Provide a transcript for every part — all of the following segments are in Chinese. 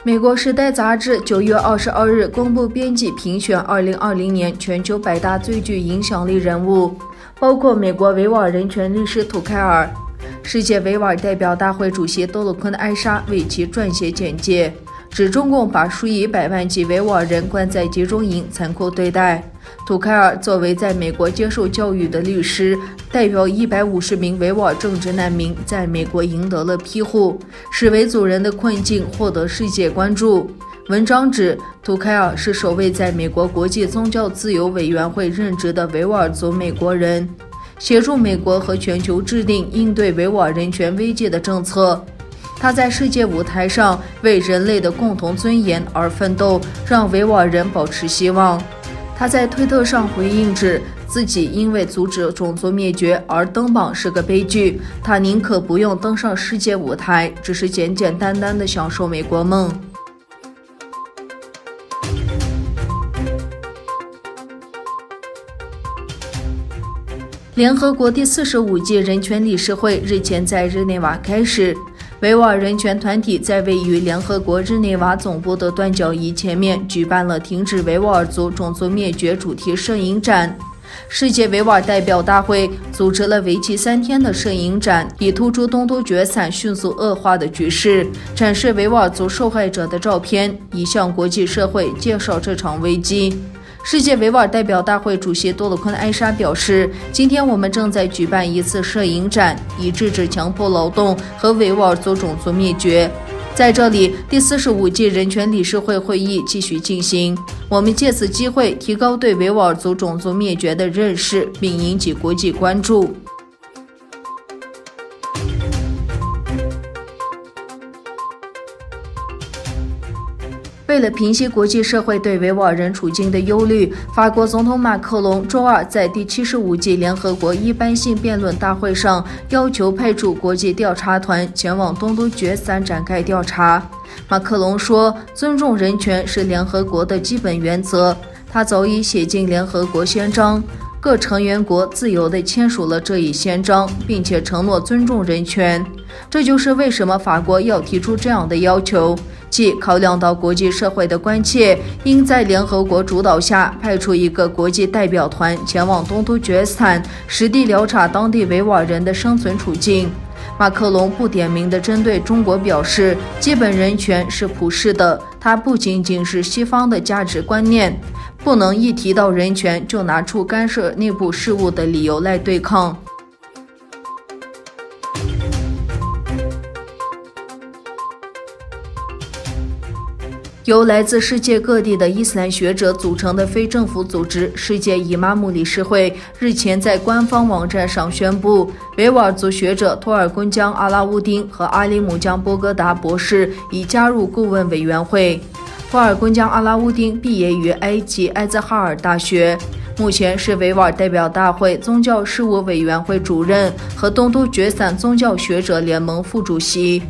美国《时代》杂志9月22日公布编辑评选2020年全球100大最具影响力人物，包括美国维吾尔人权律师图凯尔。世界维吾尔代表大会主席多鲁坤埃沙为其撰写简介，指中共把数以百万计维吾尔人关在集中营残酷对待。图凯尔作为在美国接受教育的律师，代表150名维吾尔政治难民在美国赢得了庇护，使维族人的困境获得世界关注。文章指，图凯尔是首位在美国国际宗教自由委员会任职的维吾尔族美国人，协助美国和全球制定应对维吾尔人权危机的政策。他在世界舞台上为人类的共同尊严而奋斗，让维吾尔人保持希望。他在推特上回应指，自己因为阻止种族灭绝而登榜是个悲剧，他宁可不用登上世界舞台，只是简简单单地享受美国梦。联合国第45届人权理事会日前在日内瓦开始，维吾尔人权团体在位于联合国日内瓦总部的断脚仪前面举办了停止维吾尔族种族灭绝主题摄影展。世界维吾尔代表大会组织了为期3天的摄影展，以突出东突厥散迅速恶化的局势，展示维吾尔族受害者的照片，以向国际社会介绍这场危机。世界维吾尔代表大会主席多鲁坤埃沙表示，今天我们正在举办一次摄影展，以制止强迫劳动和维吾尔族种族灭绝。在这里，第45届人权理事会会议继续进行，我们借此机会提高对维吾尔族种族灭绝的认识，并引起国际关注。为了平息国际社会对维吾尔人处境的忧虑，法国总统马克龙周二在第75届联合国一般性辩论大会上要求派驻国际调查团前往东突厥散展开调查。马克龙说，尊重人权是联合国的基本原则，他早已写进联合国宪章，各成员国自由地签署了这一宪章，并且承诺尊重人权。这就是为什么法国要提出这样的要求，即考量到国际社会的关切，应在联合国主导下派出一个国际代表团前往东突厥散，实地调查当地维吾尔人的生存处境。马克龙不点名地针对中国表示，基本人权是普世的，它不仅仅是西方的价值观念，不能一提到人权就拿出干涉内部事务的理由来对抗。由来自世界各地的伊斯兰学者组成的非政府组织世界伊玛目理事会日前在官方网站上宣布，维吾尔族学者托尔贡江阿拉乌丁和阿里姆江波哥达博士已加入顾问委员会。托尔贡江阿拉乌丁毕业于埃及埃兹哈尔大学，目前是维吾尔代表大会宗教事务委员会主任和东突厥散宗教学者联盟副主席。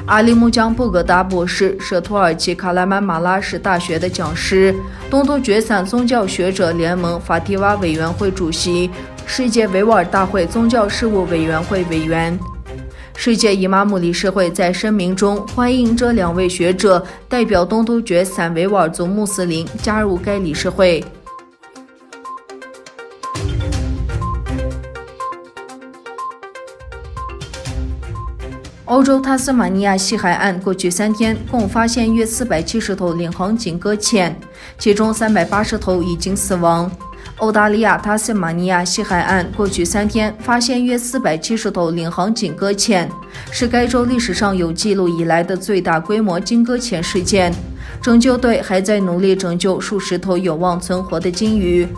阿里木江布格达博士是土耳其卡拉曼马拉什大学的讲师，东突厥散宗教学者联盟法提瓦委员会主席，世界维吾尔大会宗教事务委员会委员。世界伊玛目理事会在声明中欢迎这2位学者代表东突厥散维吾尔族穆斯林加入该理事会。欧洲塔斯马尼亚西海岸过去3天共发现约470头领航鲸搁浅，其中380头已经死亡。澳大利亚塔斯马尼亚西海岸过去3天发现约470头领航鲸搁浅，是该州历史上有记录以来的最大规模鲸搁浅事件。拯救队还在努力拯救数十头有望存活的鲸鱼。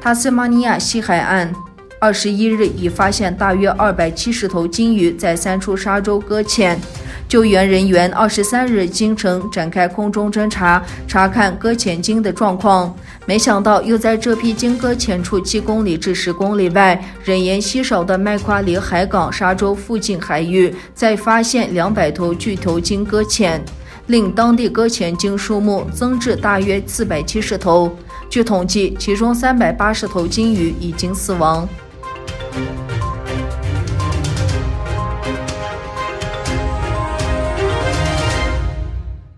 塔斯马尼亚西海岸21日已发现大约270头鲸鱼在3处沙洲搁浅，救援人员23日清晨展开空中侦察，查看搁浅鲸的状况。没想到又在这批鲸搁浅处7公里至10公里外人烟稀少的麦夸里海港沙洲附近海域再发现200头巨头鲸搁浅，令当地搁浅鲸数目增至大约470头。据统计，其中380头鲸鱼已经死亡。